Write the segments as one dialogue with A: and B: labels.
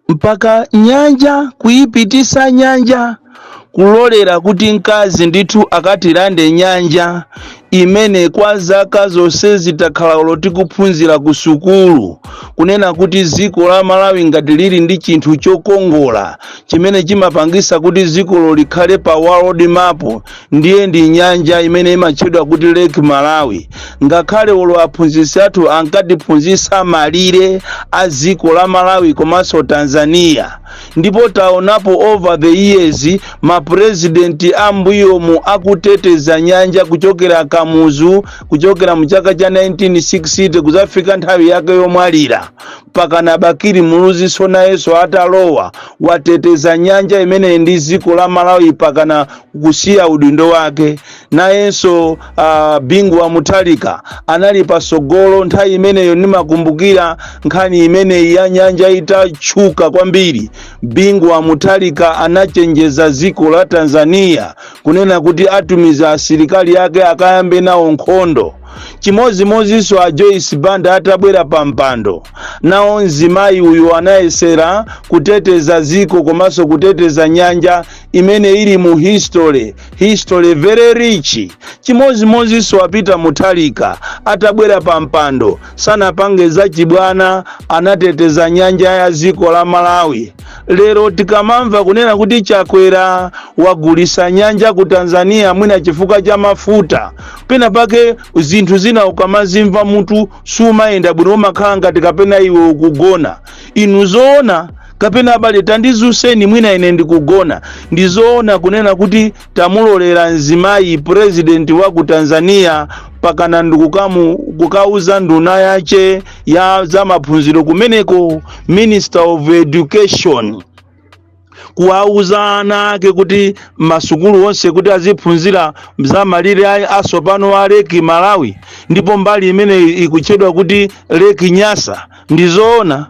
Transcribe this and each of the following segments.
A: mpaka nyanja kuyipitisa nyanja kulolera kuti mkazi ndithu akatilande nyanja imene kwa zaka zonse zitakhala tikuphunzira ku sukulu kunena kuti dziko la Malawi ngati lili ndi chinthu chokongola chimene chimapangisa kuti dzikolo likhale pa world map ndiye ndi nyanja imene imatchedwa kuti Lake Malawi. Ngakhale aphunzitsi athu ankatiphunzitsa malire a dziko la Malawi komanso Tanzania, ndipo taonapo over the years ma president ambuyomu akuteteza nyanja kuchokera Kamuzu kuchokera mu chaka cha 1960 kuzafika nthawi yake yomwalira mpaka na Bakiri Muluzi nayenso atalowa wateteza nyanja imene ndi dziko la Malawi mpaka na kusiya udindo wake. Nayenso Bingu wa Mutharika anali pasogolo nthawi imeneyo nimakumbukira nkhani imene ya nyanja itachuka kwambiri. Bingu wa Mutharika anachenjeza dziko la Tanzania kunena kuti atumiza asilikali yake akayambe nawo nkhondo. Chimozimozinso a Joyce Banda atabwera pa mpando nawo mzimayi uyu anayesera kuteteza dziko komanso kuteteza nyanja imene ili mu history very rich. Chimozimozinso apita Mutharika atabwera pa mpando sanapange za chibwana, anateteza nyanja ya dziko la Malawi. Lero tikamamva kunena kuti Chakwera wagulisa nyanja ku Tanzania mwina chifukwa cha mafuta, pena pake zinthu zina ukamazimva mutu sumayenda bwino umakhala ngati kapena iwe ukugona. Inu zoona kapena abale tandizuseni mwina ine ndikugona. Ndizoona kunena kuti tamulolera mzimayi president wa ku Tanzania pakana kukauza nduna yache ya za maphunziro kumeneko Minister of Education kuwauza ana ake kuti masukulu onse kuti aziphunzira za malire asopano wa Lake Malawi, ndipo mbali imene ikutchedwa kuti Lake Nyasa. Ndizoona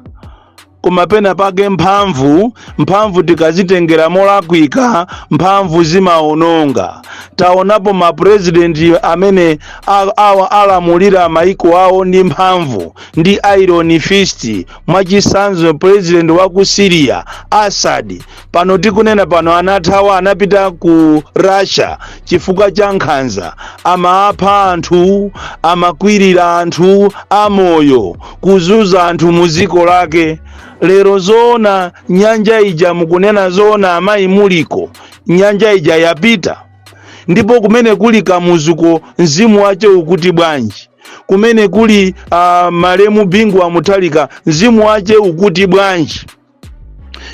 A: koma pena pake mphamvu tikazitengera molakwika mphamvu zimaononga. Taonapo ma president amene alamulira maiko awo ndi mphamvu ndi Iron Fist, mwachisanzo president wa ku Syria Assad. Pano tikunena pano anathawa anapita ku Russia chifukwa cha nkhanza, amapha anthu, amakwirira anthu amoyo, kuzuza anthu mu dziko lake. Lero zoona nyanja ija mukunena zoona amayi muliko nyanja ija yapita, ndipo kumene kuli Kamuzuko mzimu wache ukuti bwanji, kumene kuli Malemu Bingu wa Mutharika mzimu wache ukuti bwanji.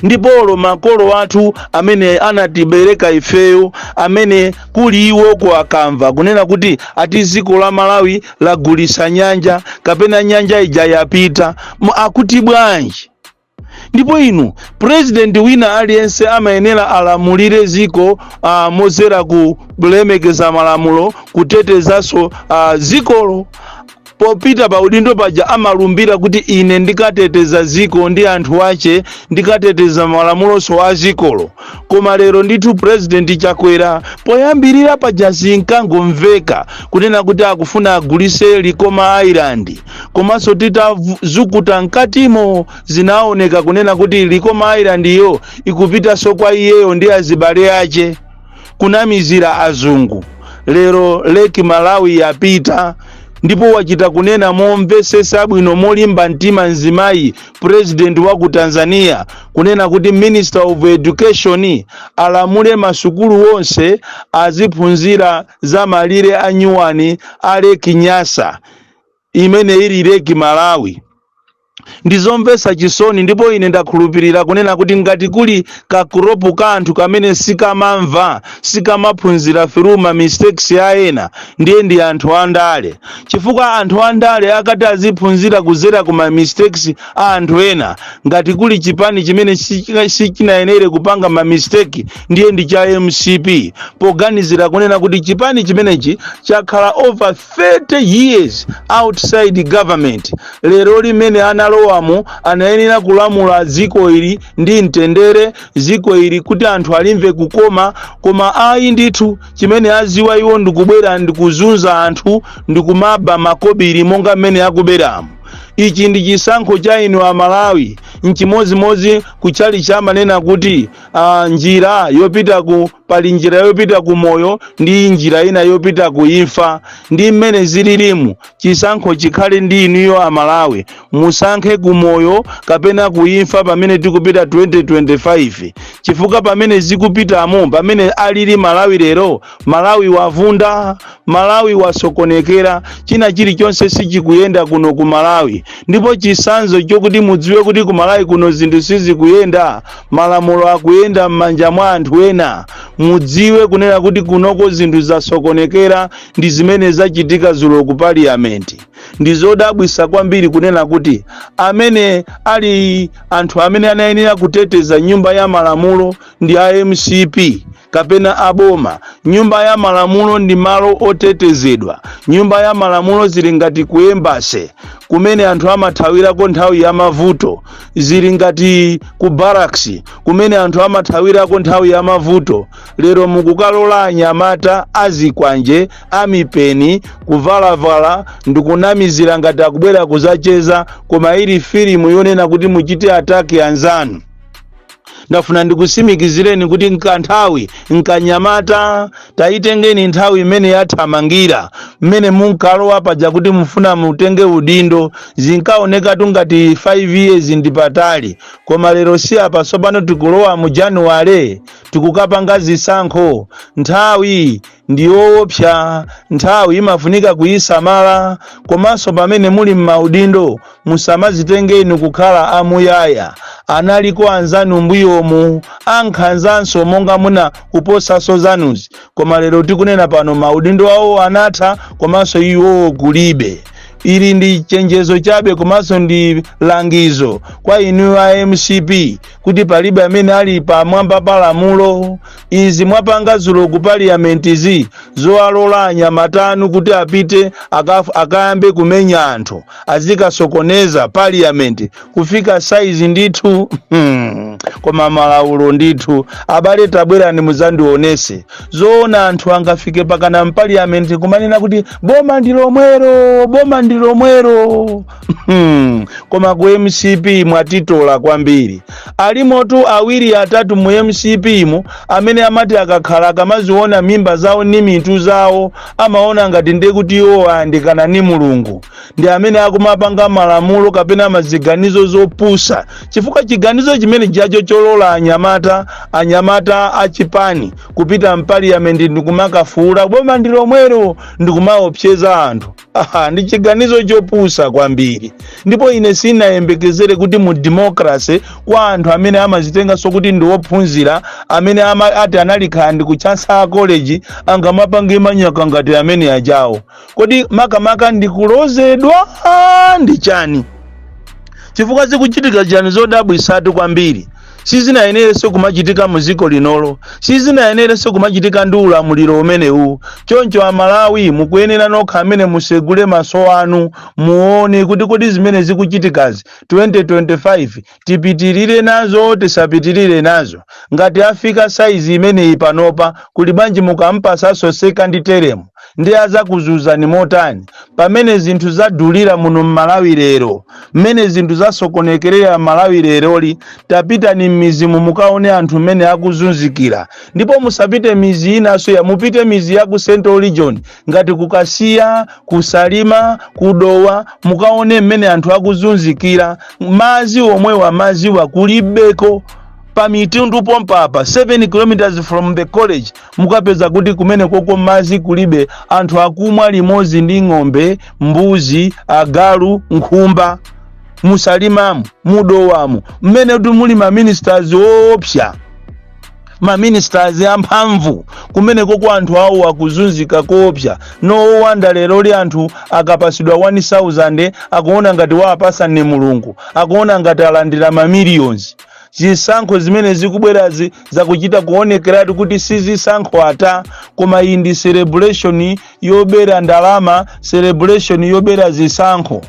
A: Ndipo makolo athu amene anatibereka ifeyo amene kuli iwo kwa akamva kunena kuti ati dziko la Malawi lagulisa nyanja kapena nyanja ija yapita, akuti bwanji. Ndipo inu president wina aliyense amayenera alamulire dziko mozera kulemekeza malamulo, kutetezaso dzikolo. Popita pa udindo paja amalumbira kuti ine ndikateteza dziko ndi anthu ache, ndikateteza malamulo a dzikolo. Koma lero ndithu president Chakwera poyambirira paja zinkangomveka kunena kuti akufuna agulise Likoma Island, komanso titazukuta mkatimo zinaoneka kunena kuti Likoma Island iyo ikupita kwa iyeyo ndi azibale ache kunamizira azungu. Lero Lake Malawi yapita, ndipo wachita kunena momvesesa bwino molimba mtima mzimayi president wa ku Tanzania kunena kuti Minister of Education alamule masukulu wonse aziphunzira za malire a nyuwani a Lake Nyasa imene ili Lake Malawi. Ndizomvesa chisoni, ndipo ine ndakhulupirira kunena kuti ngati kuli kakuropu ka anthu kamene sikamamva sikamaphunzira through ma mistakes ya ena, ndiye ndi anthu andale. Chifukwa anthu andale akati aziphunzira kuzera kuma mistakes a anthu ena, ngati kuli chipani chimene sichinayenere kupanga ma mistake ndiye ndi cha MCP, poganizira kunena kuti chipani chimenechi chakhala over 30 years outside government. Lero limene analowamu anayenera kulamula dziko ili ndi mtendere, dziko ili kuti anthu alimve kukoma. Koma ayi ndithu chimene aziwa iwo ndikubwera ndikuzunza anthu, ndikumaba makobiri monga mmene akuberamu. ichi ndi chisankho cha inu Amalawi. Nchimozimozi kuchali chamanena kuti njira yopita pali njira yopita ku moyo ndi njira ina yopita ku imfa. Ndi mmene zililimu chisankho chikhale ndi inuyo Amalawi, musankhe ku moyo kapena ku imfa pamene tikupita 2025. chifukwa pamene zikupitamo, pamene alili Malawi lero, Malawi wavunda, Malawi wasokonekera, china chilichonse sichikuyenda kuno ku Malawi. Ndipo chisanzo chokuti mudziwe kuti ku Malawi kuno zinthu sizikuyenda, malamulo akuyenda m'manja mwa anthu ena, mudziwe kunena kuti kunoko zinthu zasokonekera ndi zimene zachitika zulo ku parliament. Ndizodabwisa kwambiri kunena kuti amene ali anthu amene anayenera kuteteza nyumba ya malamulo ndi MCP kapena aboma. Nyumba ya malamulo ndi malo otetezedwa. Nyumba ya malamulo zili ngati ku embassy kumene anthu amathawirako nthawi ya mavuto, zili ngati ku barracks kumene anthu amathawirako nthawi ya mavuto. Lero mukukalola anyamata azikwanje amipeni kuvalavala ndikunamizira ngati akubwera kuzacheza, koma ili filimu yonena kuti muchite ataki anzanu. Ndafuna ndikusimikizireni kuti nkanthawi nkanyamata taitengeni nthawi imene yathamangira, mmene munkalowa paja kuti mufuna mutenge udindo, zinkaoneka ngati 5 years ndi patali. Koma lero si apa sopano tikulowa mu January tikukapanga zisankho. Nthawi ndiyoopsa, nthawi imafunika kuyisamala, komanso pamene muli m'maudindo musamazitengeni kukhala amuyaya. Analiko anzanu mbuyomu ankhanzanso monga muna kuposaso zanuzi, koma lero tikunena pano maudindo awo anatha komanso iwo kulibe. Ili ndi chenjezo chabe komanso ndi langizo kwa inu a MCP kuti palibe amene ali pamwamba pa lamulo. Izi mwapanga zulo ku parliament izi zoalola anyamatanu kuti apite akayambe kumenya anthu, azikasokoneza parliament kufika saizi ndithu. Koma malaulo ndithu abale tabwerani muzandionese zoona anthu angafike pakana parliament kumanena kuti boma ndilomwero, boma ndilomwero. Koma ku MCP mwatitola kwambiri. Alimotu awiri atatu mu MCP mu amene amati akakhala kamaziona mimba zawo ni mitu zawo amaona ngati ndekuti iwo ayandikana ni Mulungu. Ndi amene akumapanga malamulo kapena maziganizo zopusa, chifukwa chiganizo chimene chacho cholola anyamata achipani kupita mpaliament ndikumakafuula boma ndilomwero ndikumaopseza anthu. Ndi chiganizo chopusa kwambiri. Ndipo ine sinayembekezere kuti mu democracy kwa anthu amene amazitenga sokuti ndi ophunzira, amene ati analikhala ndi kuchansa college angamapanga manyaka ngati amene ajawo. Kodi makamaka ndikulozedwa ndi chani? Chifukwa zikuchitika chani zodabwisatu kwambiri. Sizinayenerenso kumachitika muziko linolo, sizinayenerenso kumachitika ndi ulamuliro umenewu. Choncho Amalawi mukuyenera nokha amene musegule maso anu muone kuti kodi zimene zikuchitikazi 2025 tipitirire nazo tisapitirire nazo. Ngati afika saizi imene ipanopa kuli banji mukampasaso second term ndi azakuzuzani motani pamene zinthu zadulira muno Malawi lero, mmene zinthu zasokonekerera Malawi leroli. Tapita ni mizimu mukaone anthu mmene akuzunzikira, ndipo musapite mizi inaso ya mupite mizi ya ku Central Region ngati kukasiya, kusalima, kudowa, mukaone mmene anthu akuzunzikira. Mazi omwe wa mazi wa kulibeko pamitundu pompapa 7 kilometers from the college mukapeza kuti kumene koko mazi kulibe, anthu akumwa limozi ndi ng'ombe, mbuzi, agalu, nkhumba. Musalimamu, mudowamu, mmene kuti muli ma ministers opsya, ma ministers amphamvu, kumene koko anthu awo akuzunzika kopsya. No wonder lero li anthu akapasidwa 1000 akuona ngati wapasa ni Mulungu, akuona ngati alandira ma millions. Zisankho zimene zikubwerazi zakuchita kuonekeratu kuti sizisankho ata, koma iyi ndi celebration yobera ndalama, celebration yobera zisankho.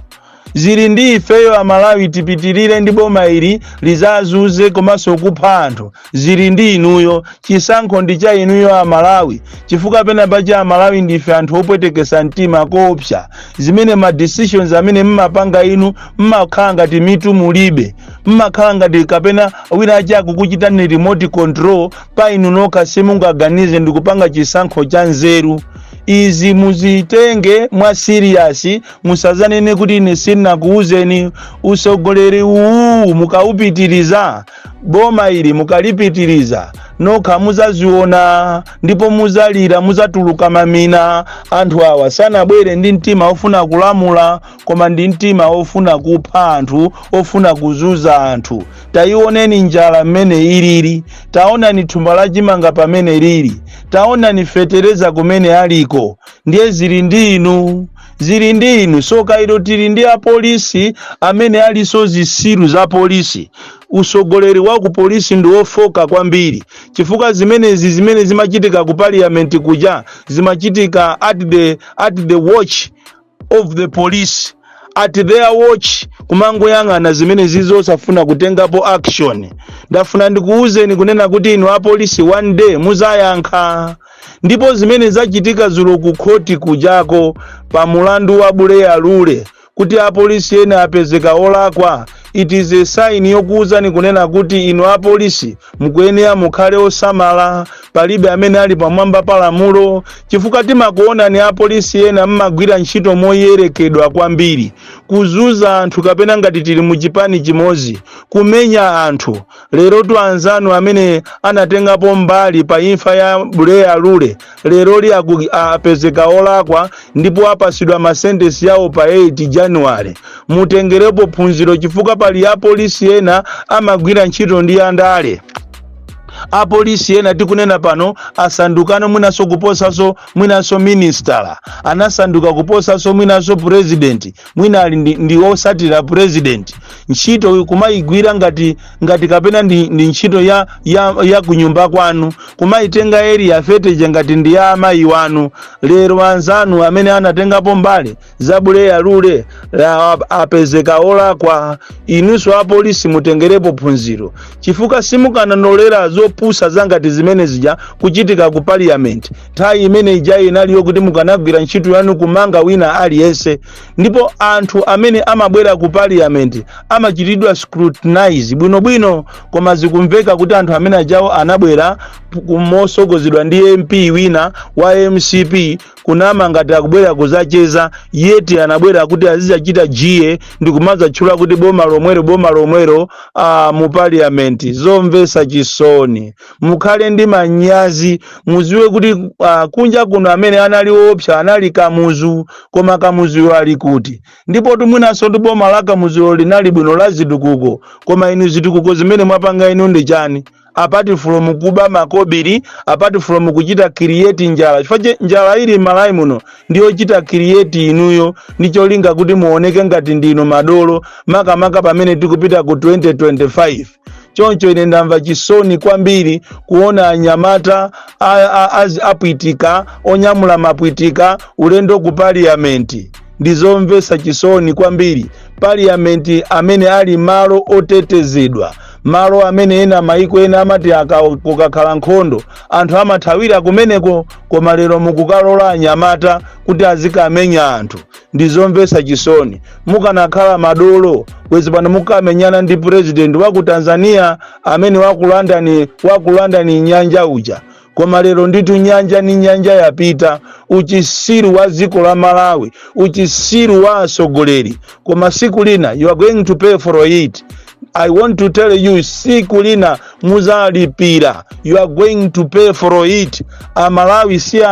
A: zili ndi ifeyo Amalawi tipitirire ndi boma ili lizazuze komanso kupha anthu. Zili ndi inuyo, chisankho ndi cha inuyo Amalawi, chifukwa pena paja Amalawi ndife anthu opwetekesa mtima koopsa. Zimene ma decisions amene mmapanga inu mmakhala ngati mitu mulibe, mmakhala ngati kapena wina aja kukuchitani remote control pa inu nokha simungaganize ndi kupanga chisankho cha nzeru. Izi muzitenge mwa serious, musazanene kuti ine sinakuuzeni. Usogoleri uwu mukaupitiriza, boma ili mukalipitiriza, nokha muzaziona ndipo muzalira, muzatuluka mamina. Anthu awa sanabwere ndi mtima ofuna kulamula, koma ndi mtima ofuna kupha anthu, ofuna kuzuza anthu. Taioneni njala mmene ilili, taonani thumba la chimanga pamene lili, taonani fetereza kumene aliko. Ndiye zili ndi inu, zili ndi inu. Soka ilo tili ndi apolisi amene aliso zisiru za polisi. Usogoleri wa ku polisi ndi ofoka kwambiri, chifukwa zimene zimachitika ku parliament kuja zimachitika at the watch of the police, at their watch, kumangoyang'ana zimene zizosafuna kutengapo action. Ndafuna ndikuuzeni kunena kuti inu apolisi one day muzayankha. Ndipo zimene zachitika zulo ku khoti kujako pa mulandu wa Buleya Lule kuti apolisi ena apezeka olakwa, it is a sign yokuuzani kunena kuti inu apolisi mukuyenera mukhale osamala, palibe amene ali pamwamba pa lamulo. Chifukwa timakuona ni apolisi ena mmagwira ntchito moyerekedwa kwambiri, kuzuza anthu kapena ngati tili mu chipani chimozi, kumenya anthu. Lero tu anzanu amene anatengapo mbali pa imfa ya Buleya Lule lero li apezeka olakwa ndipo apasidwa masentence yawo pa 8 January. Mutengerepo phunziro, chifukwa pali apolisi ena amagwira ntchito ndi andale. Apolisi ena tikunena pano asandukano mwinaso kuposaso mwinaso minister, anasanduka kuposaso mwinaso president, mwina ali ndi osatira president. Ntchito kumaigwira ngati kapena ndi ntchito ya kunyumba kwanu, kumaitenga area feteje ngati ndi ya amayi wanu. Lero anzanu amene anatengapo mbali za Buleya Lule apezeka olakwa. Inuso apolisi mutengerepo phunziro, chifukwa simukananolera zopusa zangati zimene zija kuchitika ku parliament. Nthawi imene ija inaliyo kuti mukanagwira ntchito yanu kumanga wina aliyense. Ndipo anthu amene amabwera ku parliament amachitidwa scrutinize bwinobwino, koma zikumveka kuti anthu amene ajawo anabwera kumosogozedwa ndi MP wina wa MCP, kunama ngati akubwera kuzacheza, yeti anabwera kuti azizachita GA ndi kumaza tchula kuti boma lomwero mu parliament. Zomvesa chisoni, mukhale ndi manyazi, muziwe kuti kunja kuno amene anali opsa anali Kamuzu, koma Kamuzu ali kuti. Ndipo tumwinaso boma la Kamuzu linali bwino la zitukuko, koma inu zitukuko zimene mwapanga inu ndi chani? Apart from kuba makobiri, apart from kuchita create njala. Chifukwa njala ili Malawi muno ndiyo chita create inuyo, ndicho linga kuti muoneke ngati ndino madolo maka pamene tikupita ku 2025. Choncho ine ndamva chisoni kwambiri kuona anyamata apwitika, onyamula mapwitika ulendo ku parliament. Ndizomvesa chisoni kwambiri. Parliament amene ali malo otetezedwa, malo amene ena maiko ena amati kukakhala nkhondo anthu amathawira kumeneko, koma lero mukukalola anyamata kuti azikamenya anthu. Ndizomvesa chisoni. Mukanakhala madolo kwezi pano mukamenyana ndi president wa ku Tanzania amene wakulandani nyanja uja, koma lero nditu nyanja ni nyanja yapita. Uchisiru wa ziko la Malawi, uchisiru wa asogoleri, koma siku lina you are going to pay for it. I want to tell you, siku lina muzalipira, you are going to pay for it. Amalawi si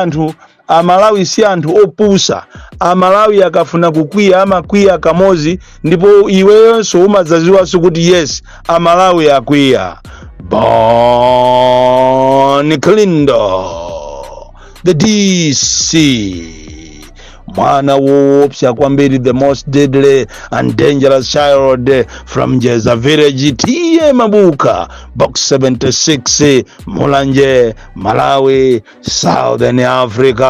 A: anthu opusa. Amalawi akafuna kukwiya amakwiya kamozi, ndipo iweyonso umazaziwaso kuti yes Amalawi akwiya. Bon Klindo, the DC. Mwana woopsa kwambiri, the most deadly and dangerous child from Jeza Village, T.A. Mabuka, Box 76, Mulanje, Malawi, Southern Africa.